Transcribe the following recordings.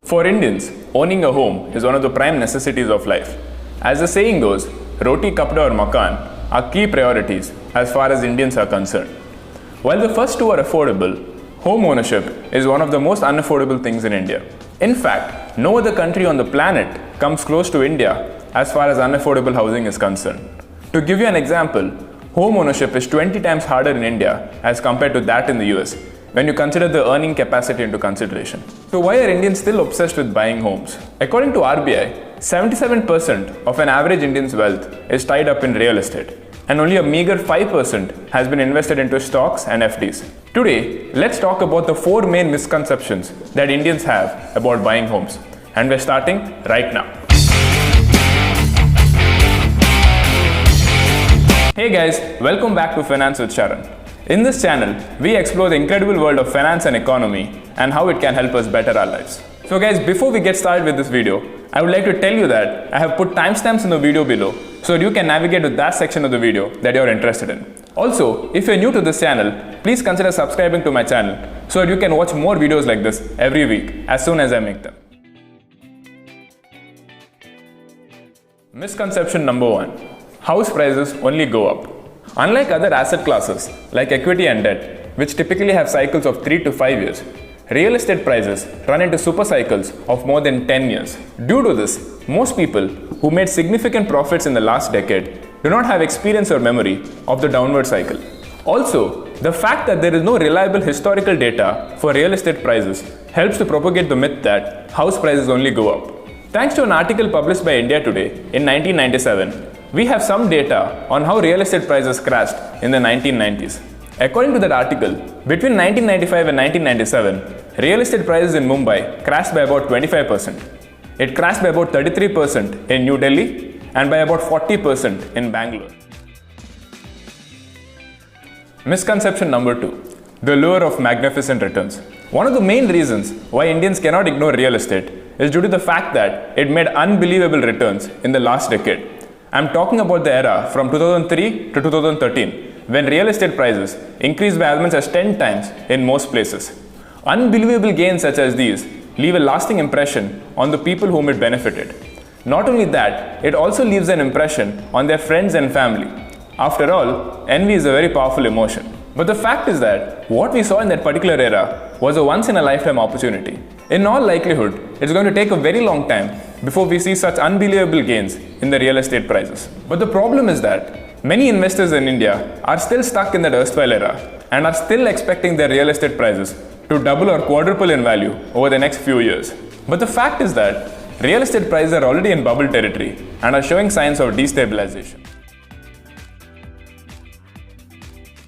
For Indians, owning a home is one of the prime necessities of life. As the saying goes, roti, kapda or makan are key priorities as far as Indians are concerned. While the first two are affordable, home ownership is one of the most unaffordable things in India. In fact, no other country on the planet comes close to India as far as unaffordable housing is concerned. To give you an example, home ownership is 20 times harder in India as compared to that in the US, when you consider the earning capacity into consideration. So why are Indians still obsessed with buying homes? According to RBI, 77% of an average Indian's wealth is tied up in real estate, and only a meager 5% has been invested into stocks and FDs. Today, let's talk about the 4 main misconceptions that Indians have about buying homes. And we're starting right now. Hey guys, welcome back to Finance with Sharan. In this channel, we explore the incredible world of finance and economy and how it can help us better our lives. So guys, before we get started with this video, I would like to tell you that I have put timestamps in the video below so that you can navigate to that section of the video that you are interested in. Also, if you are new to this channel, please consider subscribing to my channel so that you can watch more videos like this every week as soon as I make them. Misconception number 1. House prices only go up. Unlike other asset classes like equity and debt, which typically have cycles of 3 to 5 years, real estate prices run into super cycles of more than 10 years. Due to this, most people who made significant profits in the last decade do not have experience or memory of the downward cycle. Also, the fact that there is no reliable historical data for real estate prices helps to propagate the myth that house prices only go up. Thanks to an article published by India Today in 1997, we have some data on how real estate prices crashed in the 1990s. According to that article, between 1995 and 1997, real estate prices in Mumbai crashed by about 25%. It crashed by about 33% in New Delhi and by about 40% in Bangalore. Misconception number 2. The lure of magnificent returns. One of the main reasons why Indians cannot ignore real estate is due to the fact that it made unbelievable returns in the last decade. I'm talking about the era from 2003 to 2013, when real estate prices increased by as much as 10 times in most places. Unbelievable gains such as these leave a lasting impression on the people whom it benefited. Not only that, it also leaves an impression on their friends and family. After all, envy is a very powerful emotion. But the fact is that what we saw in that particular era was a once-in-a-lifetime opportunity. In all likelihood, it's going to take a very long time before we see such unbelievable gains in the real estate prices. But the problem is that many investors in India are still stuck in that erstwhile era and are still expecting their real estate prices to double or quadruple in value over the next few years. But the fact is that real estate prices are already in bubble territory and are showing signs of destabilization.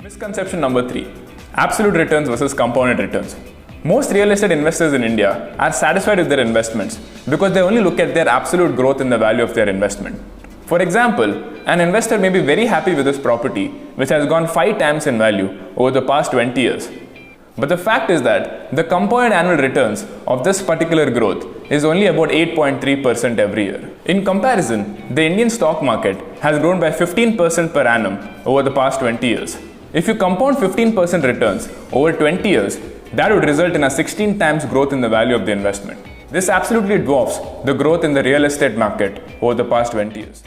Misconception number 3. Absolute returns versus compounded returns. Most real estate investors in India are satisfied with their investments because they only look at their absolute growth in the value of their investment. For example, an investor may be very happy with his property, which has gone 5 times in value over the past 20 years. But the fact is that the compounded annual returns of this particular growth is only about 8.3% every year. In comparison, the Indian stock market has grown by 15% per annum over the past 20 years. If you compound 15% returns over 20 years, that would result in a 16 times growth in the value of the investment. This absolutely dwarfs the growth in the real estate market over the past 20 years.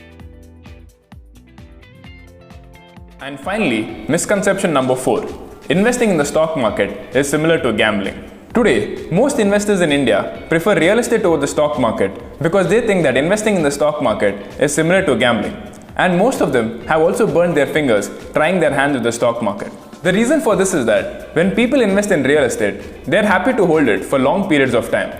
And finally, misconception number 4. Investing in the stock market is similar to gambling. Today, most investors in India prefer real estate over the stock market because they think that investing in the stock market is similar to gambling. And most of them have also burned their fingers trying their hand with the stock market. The reason for this is that when people invest in real estate, they are happy to hold it for long periods of time.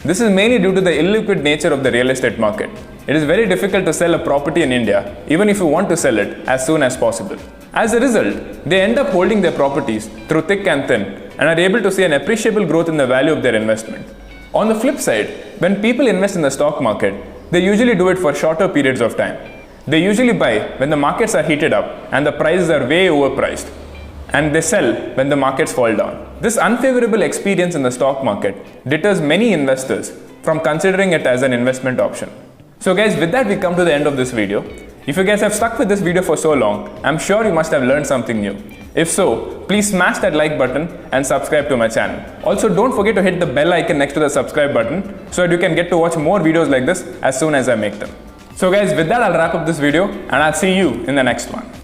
This is mainly due to the illiquid nature of the real estate market. It is very difficult to sell a property in India, even if you want to sell it as soon as possible. As a result, they end up holding their properties through thick and thin and are able to see an appreciable growth in the value of their investment. On the flip side, when people invest in the stock market, they usually do it for shorter periods of time. They usually buy when the markets are heated up and the prices are way overpriced, and they sell when the markets fall down. This unfavorable experience in the stock market deters many investors from considering it as an investment option. So guys, with that we come to the end of this video. If you guys have stuck with this video for so long, I'm sure you must have learned something new. If so, please smash that like button and subscribe to my channel. Also, don't forget to hit the bell icon next to the subscribe button so that you can get to watch more videos like this as soon as I make them. So guys, with that I'll wrap up this video and I'll see you in the next one.